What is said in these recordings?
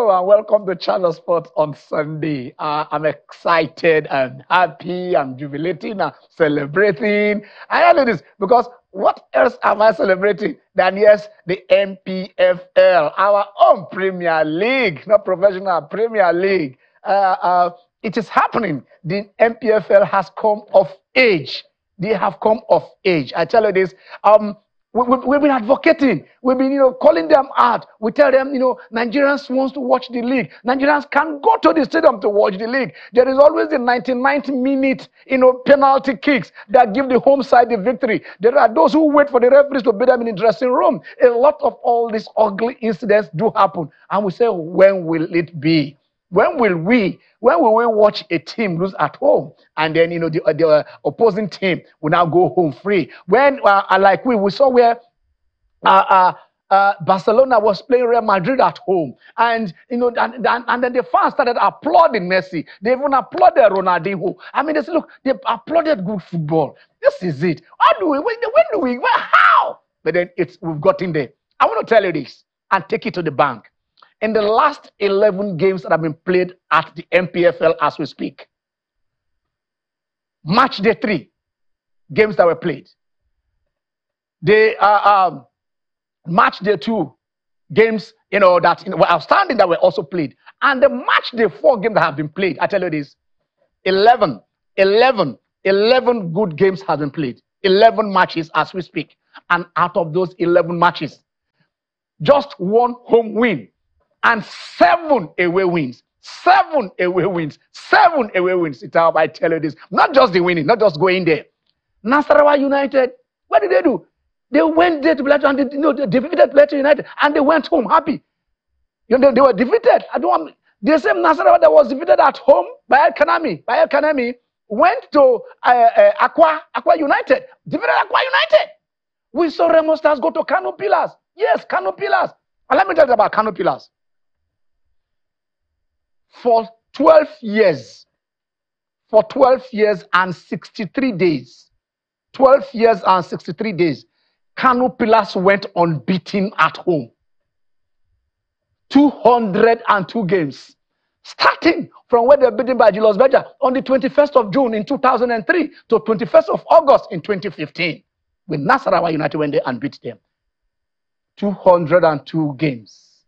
Hello and welcome to Channel Sports on Sunday. I'm excited and happy. I'm jubilating and celebrating. I know this because what else am I celebrating than, yes, the NPFL, our own Premier League, not professional, Premier League. It is happening. The NPFL has come of age. They have come of age. I tell you this. We've been advocating. We've been, calling them out. We tell them, Nigerians want to watch the league. Nigerians can go to the stadium to watch the league. There is always the 99th minute, penalty kicks that give the home side the victory. There are those who wait for the referees to beat them in the dressing room. A lot of all these ugly incidents do happen. And we say, when will it be? When will we watch a team lose at home and then the opposing team will now go home free? When like we saw where Barcelona was playing Real Madrid at home, and and then the fans started applauding Messi. They even applauded Ronaldinho. I mean, they said, look, they applauded good football. This is it. How? But then we've gotten there. I want to tell you this and take it to the bank. In the last 11 games that have been played at the NPFL as we speak, match day 3 games that were played. The match day 2 games, that were outstanding that were also played, and the match day 4 games that have been played. I tell you this: 11 good games have been played. 11 matches as we speak, and out of those 11 matches, just 1 home win. And 7 away wins. 7 away wins. 7 away wins. I tell you this. Not just the winning, not just going there. Nasarawa United, what did they do? They went there to Plateau and they defeated Plateau United and they went home happy. They were defeated. The same Nasarawa that was defeated at home by El Kanami went to Aqua United, defeated Aqua United. We saw Remo Stars go to Kano Pillars. Yes, Kano Pillars. And let me tell you about Kano Pillars. For 12 years and 63 days, 12 years and 63 days, Kano Pillars went unbeaten at home. 202 games. Starting from where they were beaten by Julius Berger on the 21st of June in 2003 to 21st of August in 2015. When Nasarawa United went there and beat them. 202 games.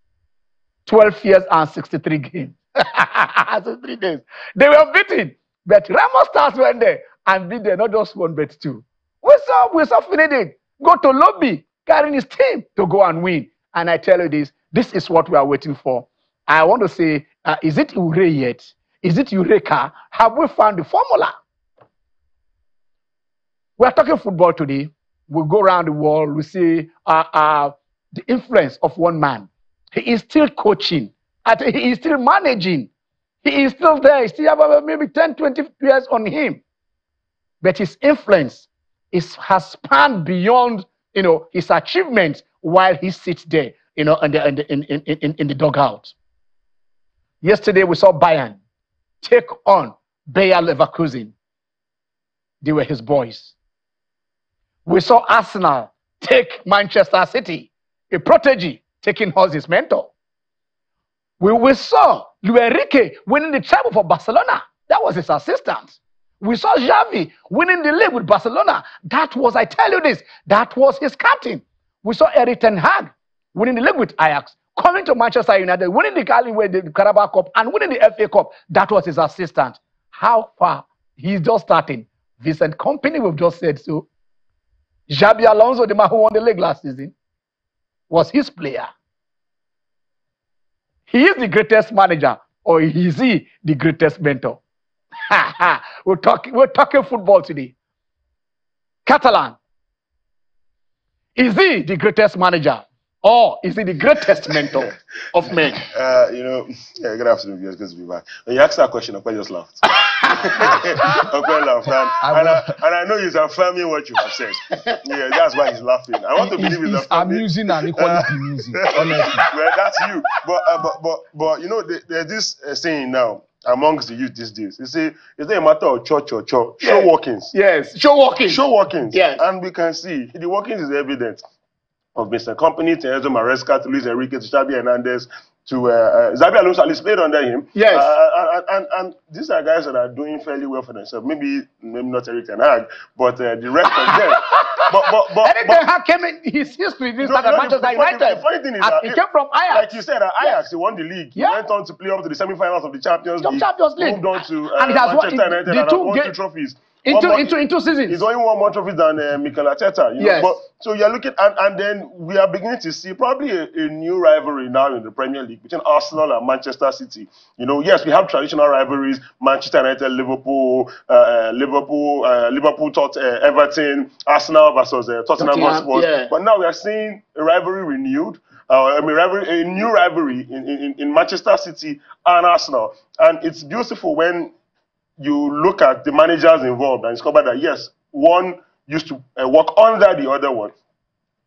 12 years and 63 games. 3 days. They were beaten. But Remo Stars went there and beat them, not just 1 but 2. We saw Finidi go to lobby, carrying his team to go and win. And I tell you this is what we are waiting for. I want to say, is it Ure yet? Is it Eureka? Have we found the formula? We are talking football today. We go around the world, we see the influence of one man. He is still coaching. He is still managing. He is still there. He still have maybe 10, 20 years on him. But his influence has spanned beyond, his achievements while he sits there, in the dugout. Yesterday we saw Bayern take on Bayer Leverkusen. They were his boys. We saw Arsenal take Manchester City, a protege, taking us his mentor. We saw Luis Enrique winning the treble for Barcelona. That was his assistant. We saw Xavi winning the league with Barcelona. That was, I tell you this, that was his captain. We saw Erik ten Hag winning the league with Ajax, coming to Manchester United, winning the Carabao Cup and winning the FA Cup. That was his assistant. How far? He's just starting. Vincent Kompany, we've just said so. Xabi Alonso, the man who won the league last season, was his player. He is the greatest manager, or is he the greatest mentor? We're talking football today. Catalan, is he the greatest manager, or is he the greatest mentor of men? Good afternoon, viewers. Good to be back. When you asked that question, I just laughed. I laughed, and I know he's affirming what you have said. Yeah, that's why he's laughing. I want to believe he's amusing and equally amusing. Honestly, well, that's you. But there's this saying now amongst the youth these days. You see, it's not a matter of church or show walkings. Yes, show walkings. Show walkings. Yes, and we can see the walkings is evident. Of Mr. Kompany to Enzo Maresca to Luis Enrique to Xabi Hernandez Xabi Alonso at least played under him. Yes. And these are guys that are doing fairly well for themselves. Maybe not Eric Ten Hag, but the rest of them. Eric Ten Hag came in his history. This at Manchester United. The funny thing is that he came from Ajax. Like you said, Ajax, he won the league. He went on to play up to the semi-finals of the Champions League. Moved on to Manchester United and won 2 trophies. In 2 seasons. He's only won more trophies than Mikel Arteta. Yes. But, so you're looking, and then we are beginning to see probably a new rivalry now in the Premier League between Arsenal and Manchester City. Yes, we have traditional rivalries: Manchester United, Liverpool, Liverpool, Everton, Arsenal versus Tottenham Hotspur. Yeah. But now we are seeing a rivalry renewed. A new rivalry in Manchester City and Arsenal, and it's beautiful when you look at the managers involved and discover that yes, one used to work under the other one,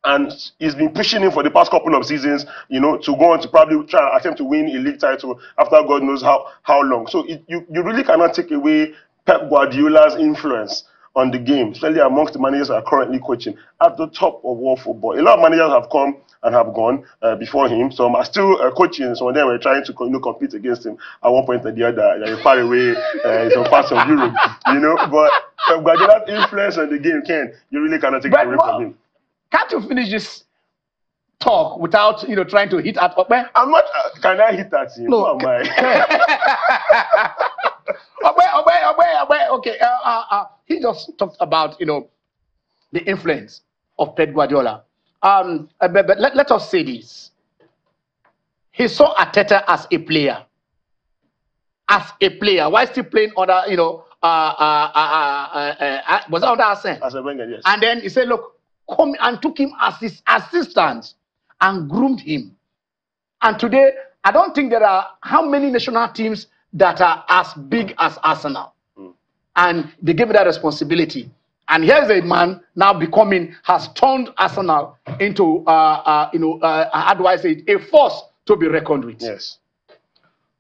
and he's been pushing him for the past couple of seasons, to go on to probably try and attempt to win a league title after God knows how long. So you really cannot take away Pep Guardiola's influence on the game, especially amongst the managers that are currently coaching at the top of world football. A lot of managers have come and have gone before him. Some are still coaching. Some of them were trying to compete against him at one point or the other. They're far away in some parts of Europe, But Guardiola's influence on the game, you really cannot take it away from him. Can't you finish this talk without trying to hit at Okpe? I'm not. Can I hit at him? No. Who am I? Okay. He just talked about the influence of Pep Guardiola. But let us say this. He saw Arteta as a player. While still playing under, was that under Arsene? As a Wenger, yes. And then he said, look, come and took him as his assistant and groomed him. And today, I don't think there are how many national teams that are as big as Arsenal. And they gave that responsibility. And here's a man now has turned Arsenal into, how do I say it, a force to be reckoned with. Yes.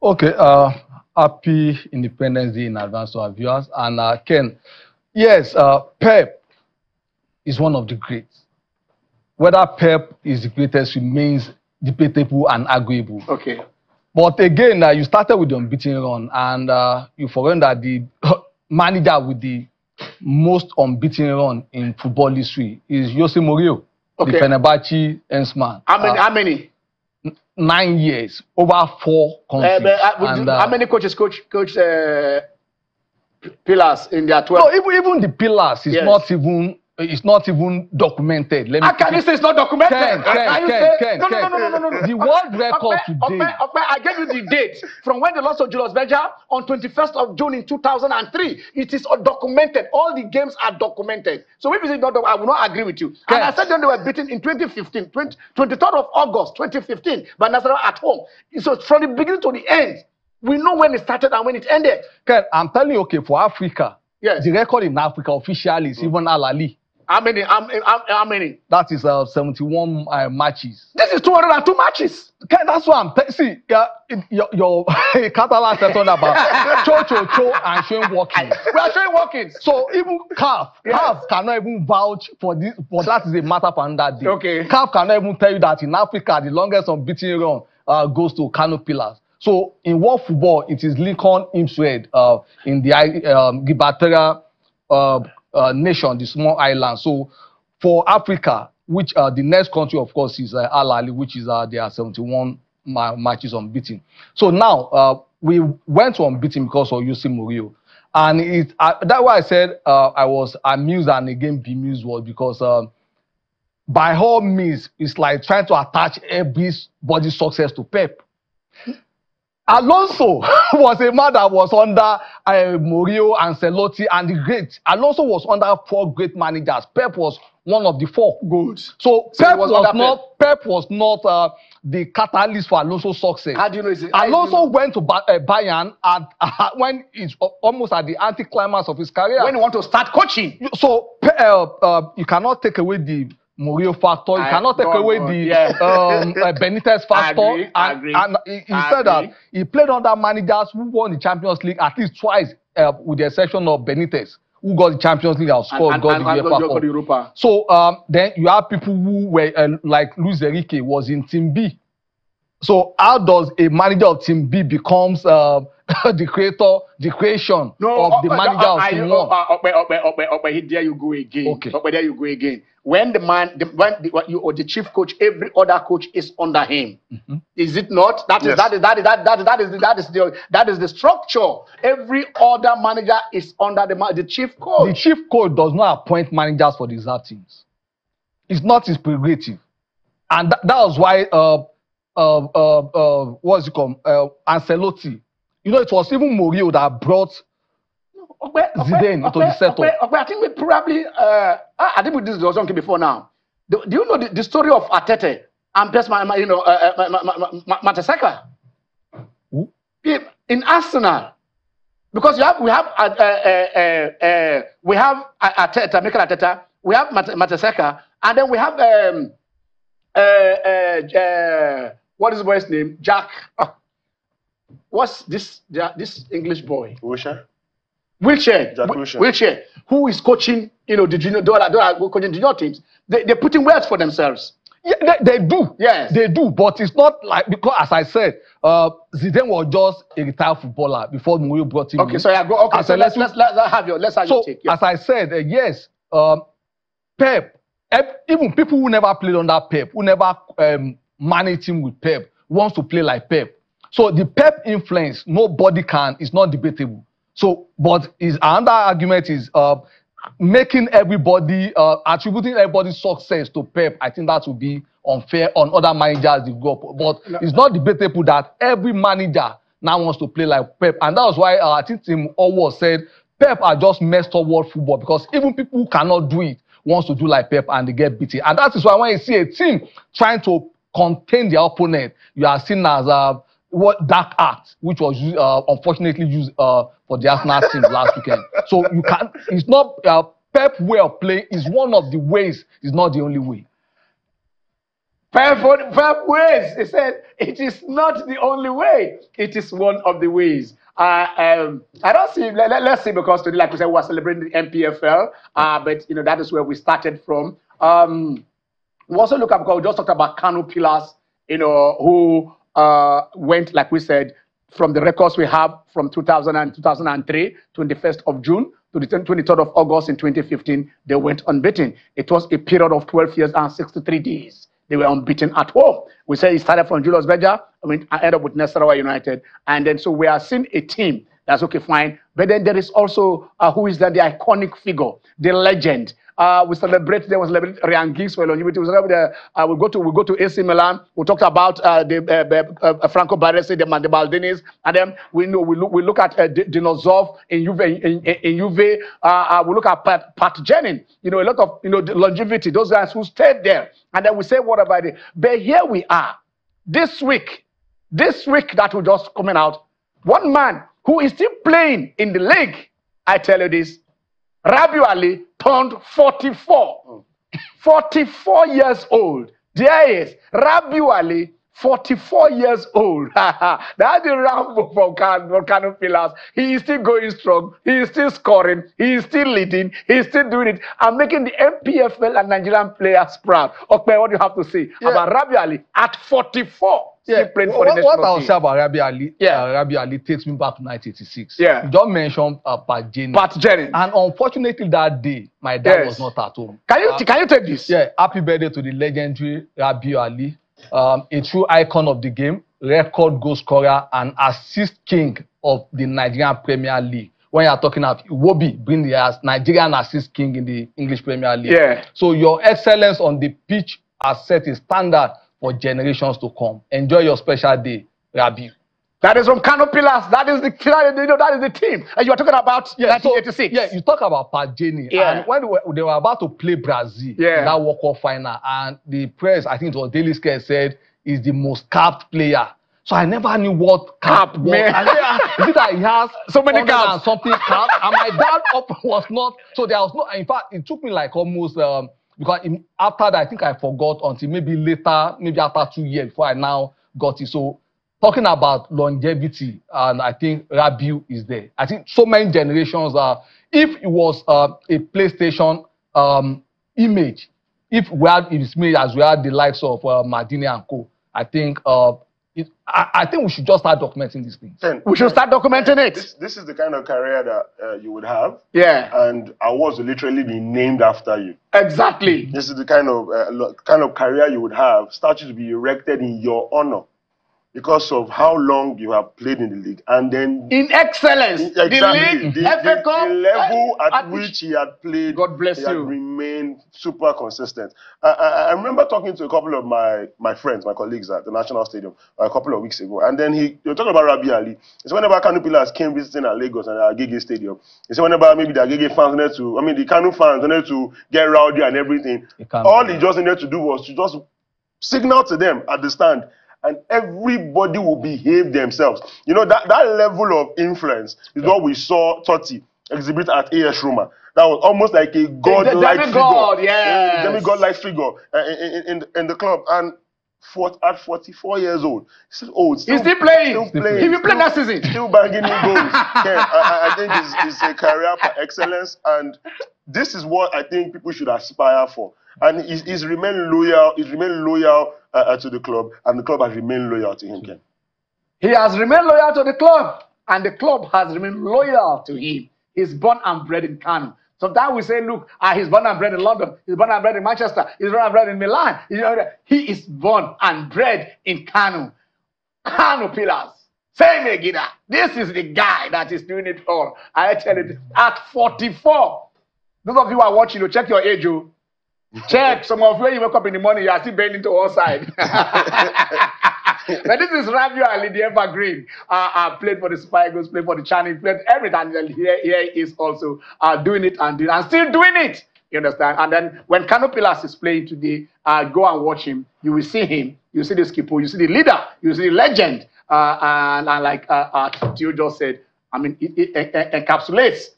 Okay. Happy Independence Day in advance to our viewers. And Ken, yes, Pep is one of the greats. Whether Pep is the greatest remains debatable and arguable. Okay. But again, you started with the unbeaten run, and you forgot that the manager with the most unbeaten run in football history is Jose Mourinho, the Fenerbahce Ensman. How many? 9 years, over 4 countries. How many coaches coach Pillars in their 12? No, even the Pillars is not even documented. How can you say it's not documented? Ken. No. The world record today. I gave you the date from when they lost to Julius Berger on 21st of June in 2003. It is documented. All the games are documented. So if you say not, I will not agree with you. And I said then they were beaten in 2015, 23rd of August 2015 by Nasarawa at home. So from the beginning to the end, we know when it started and when it ended. Ken, I'm telling you, okay, for Africa, yes, the record in Africa officially is even Al Ahly. How many? That is 71 matches. This is 202 matches. Okay, that's what I'm see. Your Catalan said something about Cho and showing walking. We are showing walking. So even CAF cannot even vouch for this. But that is a matter for another day. Okay. CAF cannot even tell you that in Africa the longest unbeaten run goes to Kano Pillars. So in world football, it is Lincoln Imswed in the Gibraltar nation, the small island. So for Africa, which the next country, of course, is Al Ahly, which is there are 71 matches unbeaten. So now we went to unbeaten because of Jose Mourinho, and that's why I said I was amused and again bemused was because by all means, it's like trying to attach everybody's success to Pep. Alonso was a man that was under Mourinho, Ancelotti, and the great. Alonso was under 4 great managers. Pep was one of the 4. Good. So Pep was not the catalyst for Alonso's success. How do you know? Alonso went to Bayern when it's almost at the anticlimax of his career. When you want to start coaching. So you cannot take away the Mourinho factor. You cannot take away the Benitez factor. And he said that he played under managers who won the Champions League at least twice, with the exception of Benitez, who got the Champions League and scored, got the Europa. So then you have people who were like Luis Enrique was in Team B. So how does a manager of Team B becomes the creation of the manager of Team 1? There you go again. Okay. There you go again. When the chief coach, every other coach is under him. Is it not? That is the structure. Every other manager is under the chief coach. The chief coach does not appoint managers for the reserve teams. It's not his prerogative, and that was why what's it called? Ancelotti. You know, it was even Mourinho that brought Zidane into the setup. I think we probably I think we did this something before now. Do you know the story of Arteta and Mertesacker? In Arsenal, because we have Arteta, Mikel Arteta, we have Mertesacker, and then we have what is the boy's name? Jack. What's this English boy? Wilshere. Wilshere, who is coaching, the junior, coaching junior teams. They're putting words for themselves. Yeah, they do. Yes, they do. But it's not like, because as I said, Zidane was just a retired footballer before Mourinho brought him. Okay, so I go. Okay, so let's have your take. Yeah. As I said, yes, Pep. Even people who never played under Pep, who never managed him with Pep, wants to play like Pep. So the Pep influence, nobody can. It's not debatable. So, but another argument is making everybody, attributing everybody's success to Pep. I think that would be unfair on other managers they go up. But it's not debatable that every manager now wants to play like Pep. And that was why I think Tim Alward said Pep are just messed up world football, because even people who cannot do it wants to do like Pep and they get beaten. And that is why when you see a team trying to contain their opponent, you are seen as dark art, which was unfortunately used for the Arsenal team last weekend. So you can't. It's not Pep way of playing. Is one of the ways. It's not the only way. Pep ways. He said it is not the only way. It is one of the ways. I don't see. Let's see, because today, like we said, we are celebrating the NPFL. But that is where we started from. We also look at, because we just talked about Kano Pillars. Who went, like we said, from the records we have from 2000 and 2003, 21st of June to the 23rd of August in 2015, they went unbeaten. It was a period of 12 years and 63 days. They were unbeaten at home. We said it started from Julius Berger. I ended up with Nasarawa United. And then, so we are seeing a team that's okay, fine. But then there is also, who is that? The iconic figure, the legend. We celebrate Ryan Giggs for longevity. We go to AC Milan. We talked about the Franco Baresi, the Baldinis, and then we look at Dinozov in Juve. In Juve, we look at Pat Jennings. A lot of the longevity. Those guys who stayed there, and then we say, what about it? But here we are, this week that will just coming out. One man who is still playing in the league. I tell you this. Rabiu Ali turned 44. 44 years old. There is Rabiu Ali, 44 years old. That's the Rambo from Kano Pillars. He is still going strong. He is still scoring. He is still leading. He is still doing it. And making the NPFL and Nigerian players proud. Okay, what do you have to say about Rabiu Ali at 44? Playing for the what I'll say about Rabiu Ali, Rabiu Ali takes me back to 1986. Yeah. You just mentioned Pat Jennings. And unfortunately that day, my dad was not at home. Can you take this? Yeah. Happy birthday to the legendary Rabiu Ali. A true icon of the game, record goal scorer, and assist king of the Nigerian Premier League. When you are talking about Iwobi being the Nigerian assist king in the English Premier League. Yeah. So your excellence on the pitch has set a standard for generations to come. Enjoy your special day, Rabiu. That is from Kano Pillars. That is the team. And you are talking about 1986. So, you talk about Pat Jennings. And when they were about to play Brazil in that World Cup final, and the press, I think it was Daily Scare, said is the most capped player. So I never knew what cap was. Is it that he has so many caps and something caps? And my dad was not. So there was no. In fact, it took me like almost. Because after that, I think I forgot until maybe later, maybe after 2 years before I now got it. So talking about longevity, and I think Rabiu is there. I think so many generations are. If it was a PlayStation image, if it's made as we had the likes of Maldini and Co, I think I think we should just start documenting these things. We should start documenting it. This is the kind of career that you would have. Yeah. And awards will literally be named after you. Exactly. This is the kind of career you would have, statues to be erected in your honor because of how long you have played in the league. And then in excellence, exactly, the league, FA Cup, the level at which he had played, God bless he had you, remained super consistent. I remember talking to a couple of my friends, my colleagues at the National Stadium a couple of weeks ago, and then they were talking about Rabiu Ali. He said whenever Kanu pillars came visiting at Lagos and at Agege Stadium, he said whenever maybe the Agege fans wanted to, the Kanu fans wanted to get rowdy and everything, all he just needed to do was to just signal to them at the stand, and everybody will behave themselves. You know, that level of influence is what we saw Totti exhibit at AS Roma. That was almost like a god-like figure. Yes. Demigod-like figure in the club. And at 44 years old, he's still playing. He will play next season. Still banging in goals. I think it's a career for excellence, and this is what I think people should aspire for. And he's remained loyal. He's remained loyal to the club, and the club has remained loyal to him, Ken. He has remained loyal to the club, and the club has remained loyal to him. He's born and bred in Kanu. Sometimes we say, look, he's born and bred in London. He's born and bred in Manchester. He's born and bred in Milan. He is born and bred in Kanu. Kanu Pillars. Say me, Gida. This is the guy that is doing it all. I tell you, at 44, those of you who are watching, check your age. Check. Some of you, when you wake up in the morning, you are still bending to one side. But this is Rabiu Ali, the evergreen. Played for the Super Eagles, played for the Channing, played everything. And here he is also doing it and still doing it. You understand? And then when Kanu Pillars is playing today, go and watch him. You will see him. You see the skipper. You see the leader. You see the legend. And like Theo just said, it encapsulates,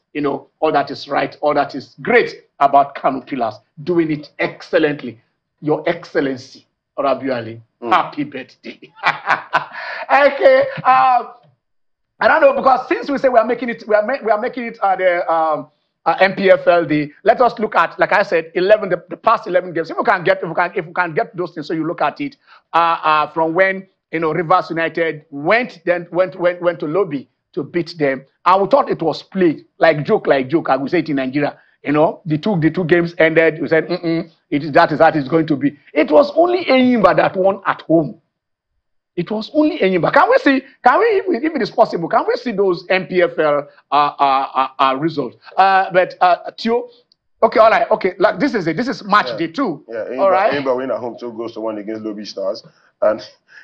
all that is right, all that is great about Kanu Pillars, doing it excellently. Your Excellency, Rabiu Ali. Happy birthday. Okay. I don't know, because since we say we are making it the NPFL, let us look at, like I said, the past 11 games. If we can get those things, so you look at it from when Rivers United went to Lobby to beat them, and we thought it was played like joke. I would say it in Nigeria. The two games ended. We said, that is how it's going to be. It was only Enyimba that won at home. It was only Enyimba. If it is possible, can we see those NPFL results? But Theo, okay, all right, okay. Like this is it. This is match day 2. Yeah, all right. Enyimba win at home, 2 goals to 1 against Lobby Stars, and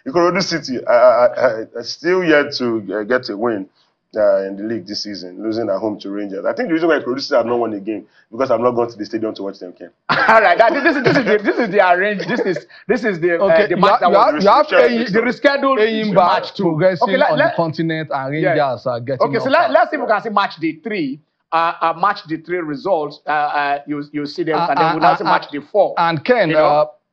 Ikorodu City I still yet to get a win in the league this season, losing at home to Rangers. I think the reason why producers have not won a game because I'm not going to the stadium to watch them. Ken. All right, this is the arrange. This is the the match that was the rescheduled match progressing on the continent, and Rangers are getting. Okay, so let's see if we can see match day 3. Match day 3 results. You see them, and then we'll now see match day 4. And Ken.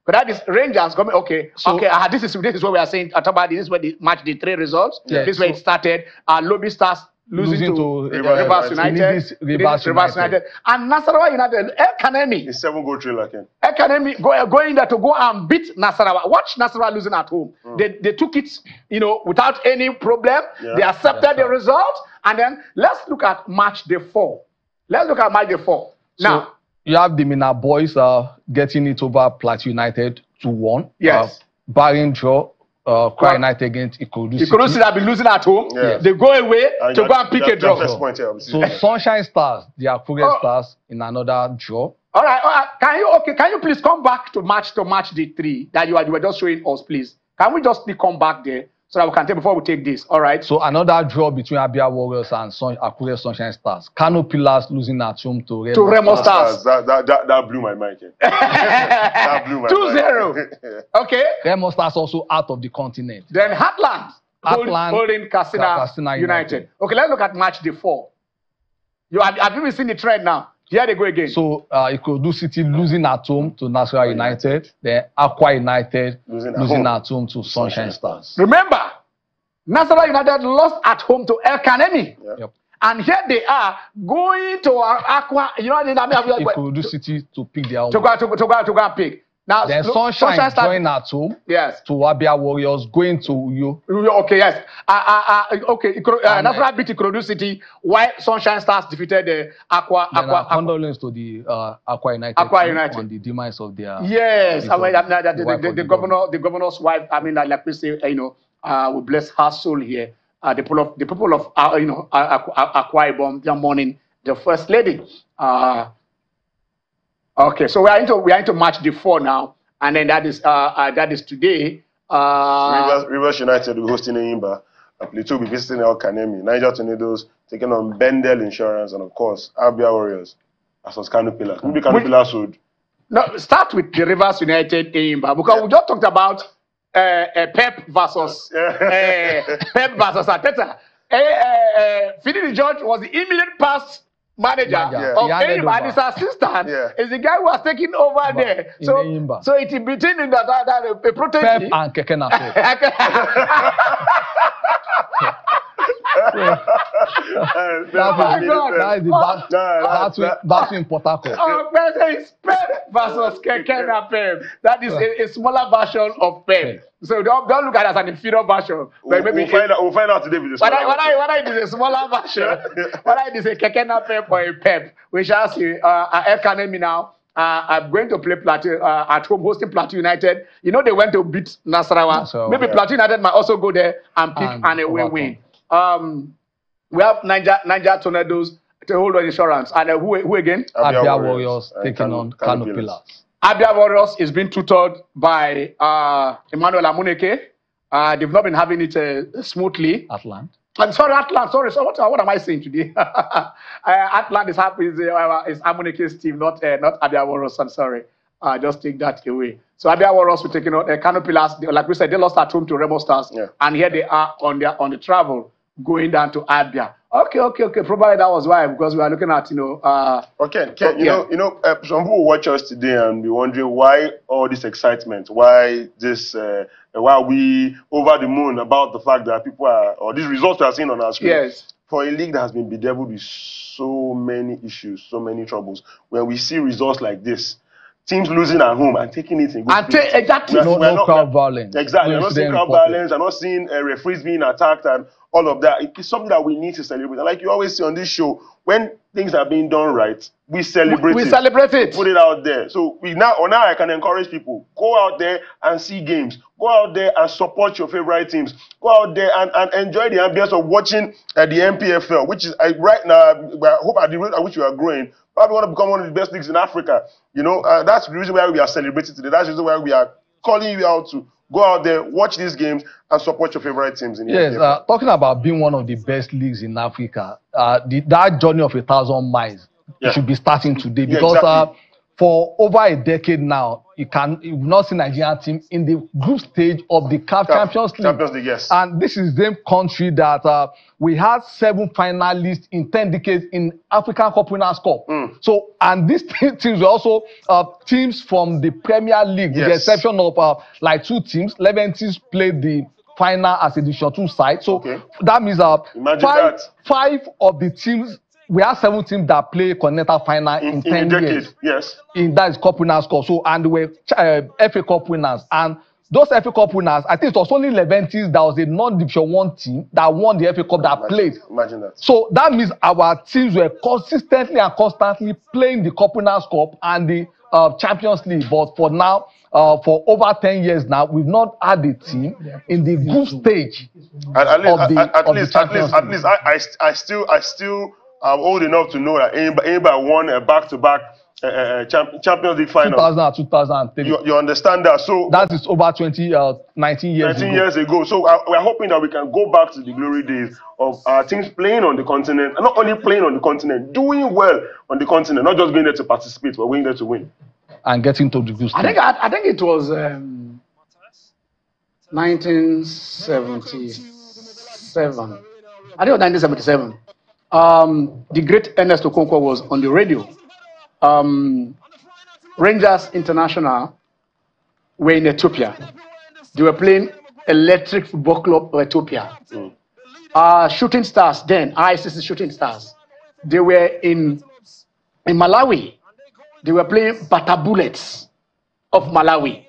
But that is Rangers coming. Okay, so, this is what we are saying. This is where the match day 3 results. This is where it started. Lobby Stars losing to Rivers United. Rivers United. And Nasarawa United, El Kanemi. It's 7-goal trailer, Ken. El Kanemi going there to go and beat Nasarawa. Watch Nasarawa losing at home. They took it, without any problem. They accepted the result. And then let's look at match day 4. Let's look at match day 4. Now, you have the Mina boys getting it over Plateau United 2-1. Yes. Barring draw, Kwara United against Ikorodu City. Ikorodu City have been losing at home. Yeah. They go away to go and pick a draw. So Sunshine Stars, the Akure Stars in another draw. All right. Can you please come back to match day 3 that you were just showing us, please? Can we just come back there? So that we can take before we take this. All right. So another draw between Abia Warriors and Akure Sunshine Stars. Kano Pillars losing at home to Remo Stars. That blew my mind. That blew my 2-0. Okay. Remo Stars also out of the continent. Then Heartland holding Katsina United. Okay, let's look at match day 4. Have you seen the trend now? Here they go again. So Ikorodu City losing at home to Nasarawa United. Then Akwa United losing at home to Sunshine Stars. Remember, Nasarawa United lost at home to El Kanemi. Yep. And here they are going to Akwa. Ikorodu City to pick their own. To go and pick. Now, Then Sunshine joined at home. Yes. To Abia Warriors, going to you. Okay, yes. Okay. National beat Ikorodu City. Why Sunshine Stars defeated the Aqua. Condolence to the Aqua United. On the demise of their. Yes. The governor's wife. I mean, like we say, we bless her soul here. The people of Akwa Ibom, they are mourning the first lady. Okay, so we are into match day 4 now, and then that is today. Rivers United will be hosting Enyimba. Plateau will be visiting El Kanemi. Niger Tornadoes taking on Bendel Insurance, and of course Abia Warriors versus Kano Pillars. Maybe Kano Pillars would. No, start with the Rivers United Enyimba, because we just talked about Pep versus Arteta. Finidi George was the immediate past manager of Enyimba, and his assistant is the guy who was taking over there. So it's in between that a protege. Pep and Keke Nape. That's in Port Harcourt. It's Pep versus Keke Nape. That is a smaller version of Pep. So don't look at it as an inferior version. We'll find out today with the whether it is a smaller version, whether it is a Keke Nape or a Pep. We shall see. El Kanemi now. I'm going to play Plateau at home, hosting Plateau United. They went to beat Nasarawa. Maybe Plateau United might also go there and pick an away win. We have Niger Tornadoes to hold on insurance. And who again? Abia Warriors taking on Kano Pillars. Abia Warriors is being tutored by Emmanuel Amuneke. They've not been having it smoothly. I'm sorry, Atlant. Sorry. So what am I saying today? Atlant is happy. Is Amuneke's team, not Abia Warriors. I'm sorry. Just take that away. So Abia Warriors were taking out Kano Pillars. Like we said, they lost at home to Rebel Stars, and here they are on the travel going down to Abia. Okay. Probably that was why, because we are looking at some people watch us today and be wondering why all this excitement, why are we over the moon about the fact that people or these results we are seeing on our screen. Yes. For a league that has been bedeviled with so many issues, so many troubles, when we see results like this, teams losing at home and taking it in good spirit. Exactly. No crowd violence. Exactly. We're not seeing crowd violence. I'm not seeing referees being attacked and all of that. It's something that we need to celebrate. And like you always see on this show, when things are being done right, we celebrate it. We celebrate it. Put it out there. So now I can encourage people, go out there and see games. Go out there and support your favorite teams. Go out there and enjoy the ambience of watching the NPFL, which is right now, I hope at the rate at which we are growing, probably want to become one of the best leagues in Africa. That's the reason why we are celebrating today. That's the reason why we are calling you out to go out there, watch these games, and support your favorite teams in the NPFL. Talking about being one of the best leagues in Africa, that journey of 1,000 miles should be starting today, because for over a decade now, you've not seen Nigerian team in the group stage of the CAF Champions League. Yes. And this is the country that we had 7 finalists in 10 decades in African Cup Winners' Cup. So, and these teams were also teams from the Premier League, with the exception of 2 teams. 11 teams played the final as a Division 2 side. So that means 5 of the teams. We have 7 teams that play continental final in 10 years. Yes. That is Cup Winners' Cup. So, and we were FA Cup winners. And those FA Cup winners, I think it was only Leventis that was a non-Division 1 team that won the FA Cup played. Imagine that. So that means our teams were consistently and constantly playing the Cup Winners' Cup and the Champions League. But for now, for over 10 years now, we've not had a team in the group stage at least I still I'm old enough to know that Enyimba won a back-to-back Champions League final. 2000 and 2003. You understand that? So that is over 19 years ago. So we're hoping that we can go back to the glory days of our teams playing on the continent, and not only playing on the continent, doing well on the continent, not just going there to participate, but going there to win. And getting to the group stage. I think it was 1977. I think it was 1977. The great Ernest Okonkwo was on the radio. Rangers International were in Ethiopia. They were playing Electric Football Club of Ethiopia. Shooting Stars then, ICC Shooting Stars. They were in Malawi. They were playing Bata Bullets of Malawi.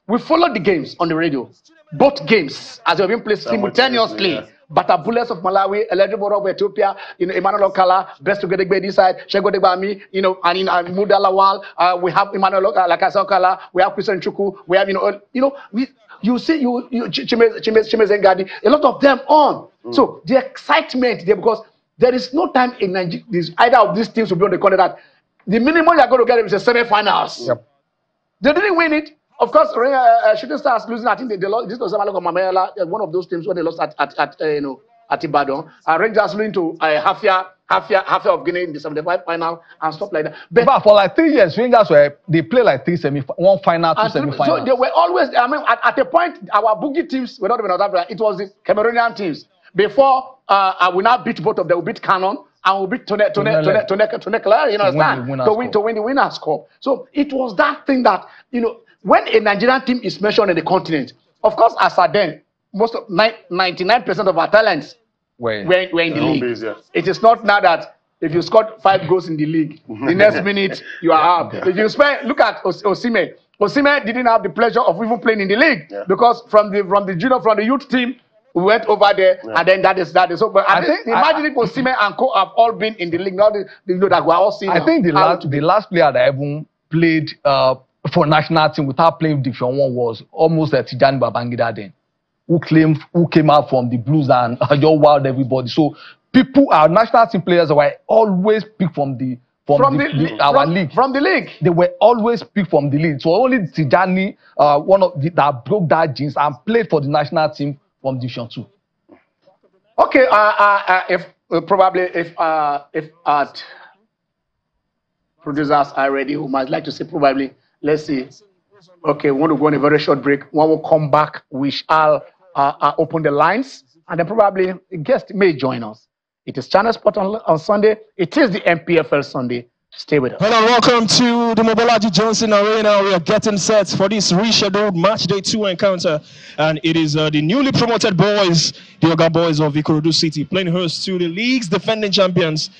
We followed the games on the radio. Both games, as they have been played simultaneously. Yeah. Batabules of Malawi, Eledribo of Ethiopia, Emmanuel Okala, Best to get this side, Shego Debami, and in Mudalawal, we have Emmanuel Okala, we have Christian Chuku, we have, you see, Chimezengadi, a lot of them on. So the excitement there, because there is no time in Nigeria, either of these teams will be on the corner that the minimum you are going to get is the semi-finals. Yep. They didn't win it. Of course, Shooting Stars losing. I think they lost. This was Mamela, one of those teams when they lost at Ibadan. Rangers losing to Hafia of Guinea in the 75 final and stuff like that. But for like 3 years, Rangers they play like one final, two semi-finals. So they were always. I mean, at a point, our boogie teams were not even South Africa. It was the Cameroonian teams. Before we now beat both of them. We beat Canon. And we beat Tonekla, you understand? To win the Winners' Cup. So it was that thing that, when a Nigerian team is mentioned in the continent, of course, as at then, most of 99% of our talents were in the league. Base, yeah. It is not now that if you scored 5 goals in the league, the next minute you are out. If you look at Osimhen. Osimhen didn't have the pleasure of even playing in the league because from the youth team, we went over there, and then that is so. But I think imagine if Osimhen and Co have all been in the league. Now that we're all seeing. I think the last player that even played for national team without playing Division 1 was almost Tijani Babangida then, who came out from the Blues and just wowed everybody. So our national team players were always picked from the league. From the league. They were always picked from the league. So only Tijani, that broke that jinx and played for the national team from Division 2. Okay, if producers are ready, who might like to say probably, let's see. Okay, we want to go on a very short break. When we come back, we shall open the lines, and then probably a guest may join us. It is Channel Sport on Sunday. It is the NPFL Sunday. Stay with us. Hello, welcome to the Mobolaji Johnson Arena. We are getting set for this rescheduled match day 2 encounter, and it is the newly promoted boys, the Oga Boys of Ikorodu City, playing host to the league's defending champions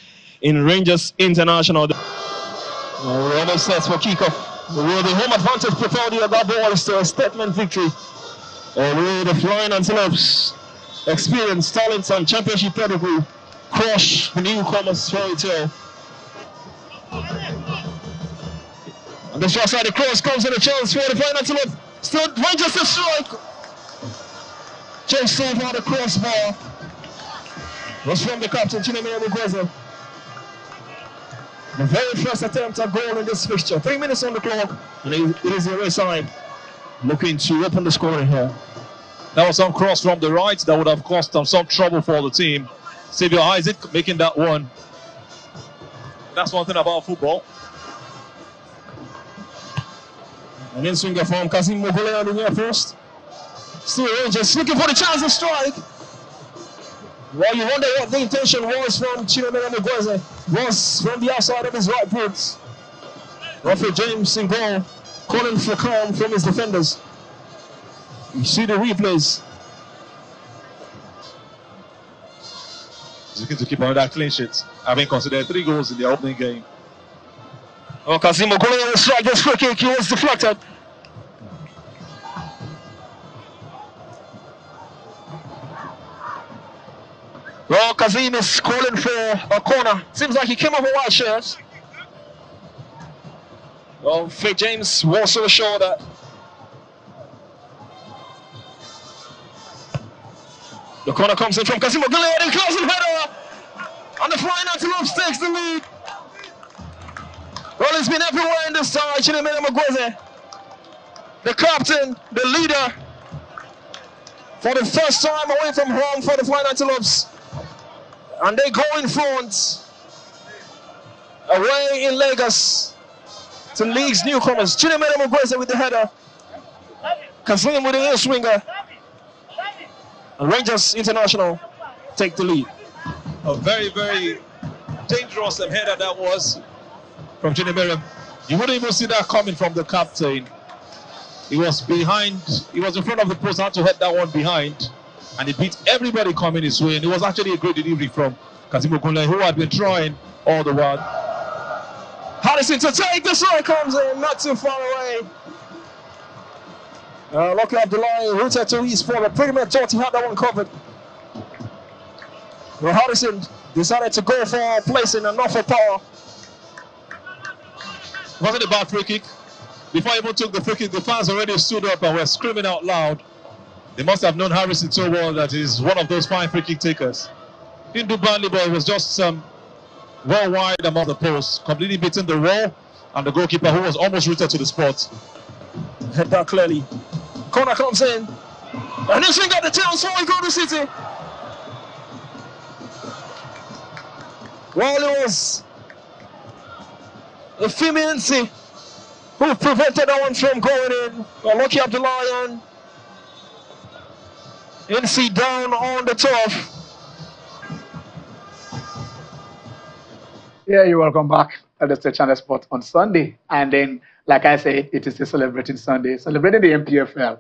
in Rangers International. We're almost set for kickoff. Will the home advantage prefer the Oga Boys to a statement victory, or will the Flying Antelopes experience talent and championship pedigree crush the newcomers' fairy tale? And the short side, the cross comes in a chance for the Flying Antelope. Still Rangers to strike. Chase save on the crossbar. Was from the captain, Chinemere Mugweze. The very first attempt at goal in this fixture. 3 minutes on the clock, and it is the away side looking to open the scoring here. That was some cross from the right that would have caused them some trouble for the team. Xavier Isaac making that one. That's one thing about football. An in-swinger from Kazim Mogole on the near post. Still Rangers looking for the chance to strike. Well, you wonder what the intention was from Chinemere Mugweze. Was from the outside of his right foot. Rafael James in goal, calling for calm from his defenders. You see the replays. He's looking to keep on that clean sheet, having considered 3 goals in the opening game. Oh, Kazim Mogole on the strike, this free kick, he was deflected. Well, Kazim is calling for a corner. Seems like he came off a white shirt. Well, Faith James was so sure that. The corner comes in from Kazim Mogole, and he closes header. And the Flying Antelopes takes the lead. Well, it's been everywhere in this side. Chinemere Mugweze, the captain, the leader, for the first time away from home for the Flying Antelopes. And they go in front, away in Lagos, to league's newcomers. Chinemere Mugweze with the header, Kazim with the air swinger, and Rangers International take the lead. A very, very dangerous header that was from Chinemere. You wouldn't even see that coming from the captain. He was behind, he was in front of the post, had to head that one behind. And he beat everybody coming his way. And it was actually a great delivery from Kazim Mogole, who had been trying all the while. How Harrison to take this one, comes in, not too far away. Lucky Abdullahi rooted to his forward. Pretty much thought he had that one covered. Well, Harrison decided to go for placing and not for power. Wasn't a bad free kick. Before he even took the free kick, the fans already stood up and were screaming out loud. They must have known Harrison so well that he's one of those fine free kick takers. Didn't do badly, but it was just well wide among the posts, completely beating the wall and the goalkeeper, who was almost rooted to the spot. Head back clearly. Corner comes in. And this thing got the tails for Golden City. Well, it was the Fimiensi who prevented that one from going in. Well, Lucky Abdullahi NC down on the turf. Yeah, you're welcome back at the State Channel Sport on Sunday. And then, like I said, it is a celebrating Sunday, celebrating the NPFL.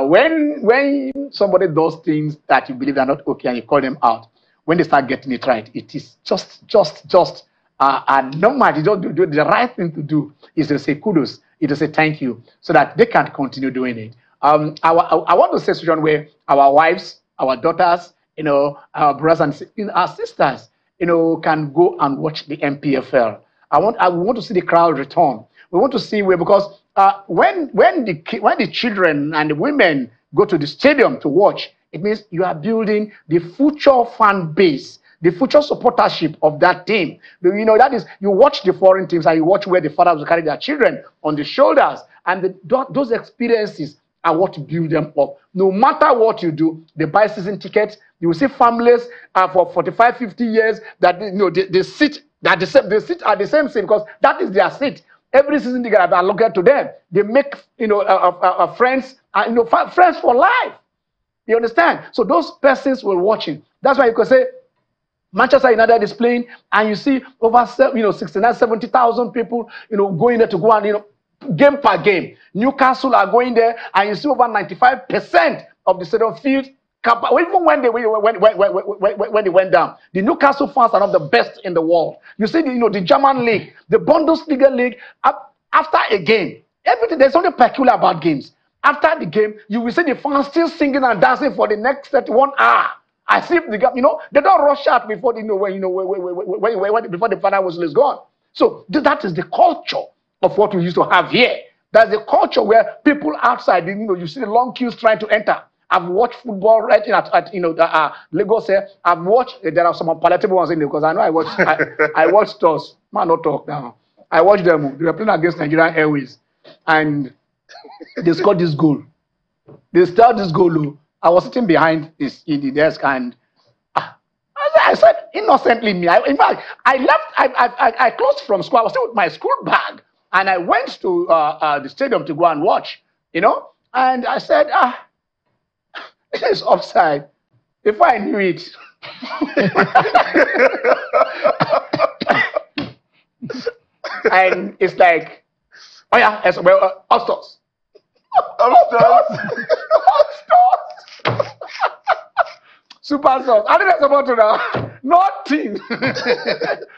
When somebody does things that you believe are not okay and you call them out, when they start getting it right, it is just normal. You don't do the right thing to do is to say kudos, is to say thank you, so that they can continue doing it. I want to say a situation where our wives, our daughters, our brothers and our sisters, can go and watch the NPFL. I want to see the crowd return. We want to see where, because when the children and the women go to the stadium to watch, it means you are building the future fan base, the future supportership of that team. That is, you watch the foreign teams and you watch where the fathers will carry their children on the shoulders, and those experiences are what build them up. No matter what you do, they buy season tickets. You will see families for 45, 50 years that they sit at the same seat, because that is their seat. Every season they get allocated to them. They make friends, friends for life. You understand? So those persons were watching. That's why you could say Manchester United is playing, and you see over 69, 70,000 people going there to go and game per game. Newcastle are going there, and you see over 95% of the stadium field. Even when they went down, the Newcastle fans are not the best in the world. You see, the German league, the Bundesliga league. After a game, everything, there's something peculiar about games. After the game, you will see the fans still singing and dancing for the next 31 hours. As if they don't rush out before before the final whistle is gone. So that is the culture of what we used to have here. That's the culture where people outside, you see the long queues trying to enter. I've watched football right at Lagos here. I've watched. There are some palatable ones in there, because I know I watched those. Man, not talk now. I watched them. They were playing against Nigerian Airways, and they scored this goal. They started this goal. I was sitting behind in the desk, and I said innocently, in fact, I left. I closed from school. I was still with my school bag, and I went to the stadium to go and watch. And I said, it's offside. If I knew it. And it's like, oh yeah, Ostos. Super Sauce. I think that's about to now. Nothing.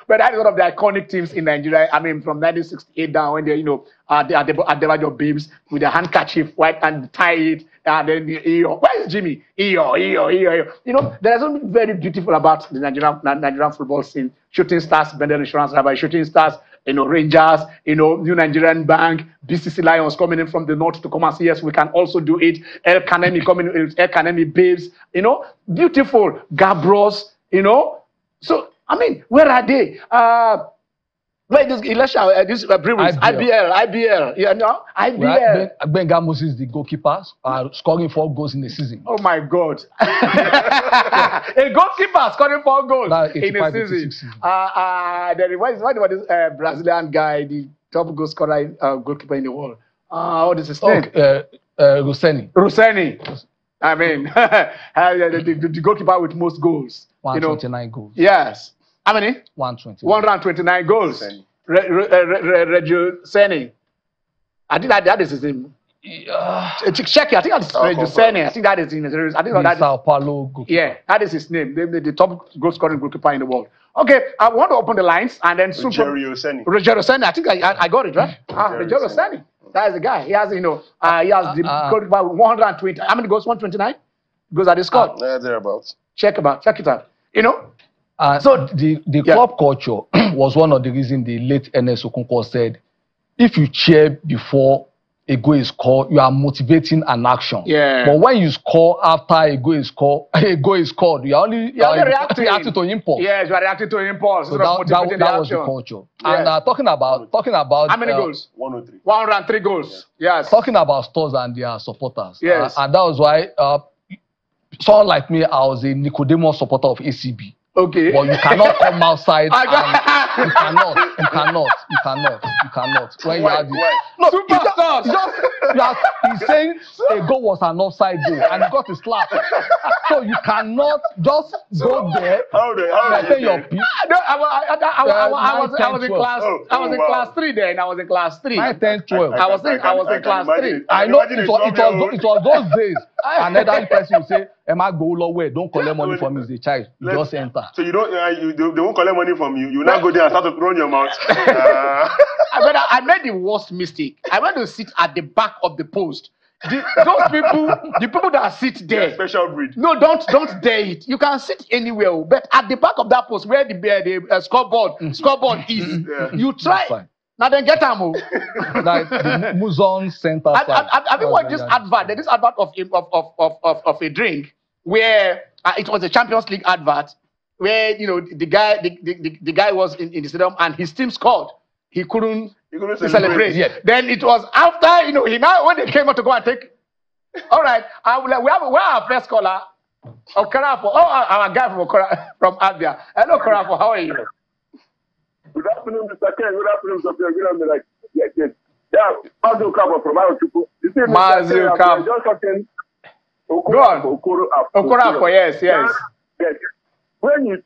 But that is one of the iconic teams in Nigeria. I mean, from 1968 down, when they, at the babes with the handkerchief, white, and tie it, and then where is Jimmy? There is something very beautiful about the Nigerian football scene. Shooting Stars, Bendel Insurance, Shooting Stars, Rangers, New Nigerian Bank, BCC Lions coming in from the north to come and see, yes, we can also do it. El Kanemi coming in, El Kanemi babes, beautiful Gabros, So, I mean, where are they? Where this election, IBL, IBL. Benga Moses, the goalkeepers, are scoring 4 goals in the season. Oh my God! A goalkeeper scoring 4 goals in a season. What about this Brazilian guy, the top goal scorer, goalkeeper in the world? What is his name? Ruseni. I mean, the goalkeeper with most goals. 129 goals. Yes. How many? 129 goals. Rabiu Seni. I think that is his name. Check it. I think that's Rabiu Seni. I think that is in his name. I think that is Sao Paulo goalkeeper. Yeah, that is his name. The top goal scoring goalkeeper in the world. Okay, I want to open the lines and then soon. Rogerio Seni. Rogerio Seni. I think I got it right. Rogerio Seni. That is the guy. He has, he has got about 120. How many goals? 129 goals at the squad. Thereabouts. Check it out. So the club culture was one of the reasons the late Ernest Okonkwo said, if you cheer before a goal is scored, you are motivating an action. Yeah. But when you score after a goal is scored, you're only reacting to impulse. Yes, you are reacting to impulse. So that was the culture. Yes. And talking about how many goals? 103. 103 goals. Yes. Talking about stores and their supporters. Yes. And that was why someone like me, I was a Nicodemus supporter of ACB. Okay. But you cannot come outside and you cannot. When you have this. No, he's saying a goal was an offside goal and he got a slap. So you cannot just go there and say your piece. I was in class. I was in class 3 then. I was in class 3. 9, 10, 12. I was in class 3. I know it was those days. Another person will say, Emma, go lower. Don't collect money from me as a child. You just enter. So you don't, they won't collect money from you. You now go there and start to run your mouth. I made the worst mistake. I went to sit at the back of the post. Those people, the people that sit there, special breed. No, don't dare it. You can sit anywhere, but at the back of that post where the scoreboard is, you try. Now then get them. Like the Muzon Center. Have you watched this advert? This advert of a drink where it was a Champions League advert where the guy was in the stadium and his team scored. He couldn't celebrate. Yes. Then it was after he now when they came out to go and take. All right, we have our first caller, Okorafo. Our guy from Abia. Hello, Okorafo. How are you? Good afternoon, Mr. Ken. Good afternoon, Mr. Pierre. Good afternoon. Yes. Yeah, Mazu Kabo from Arochukwu. Mazu Kabo. Just talking. Go on. Okorafo, yes. Yes. When this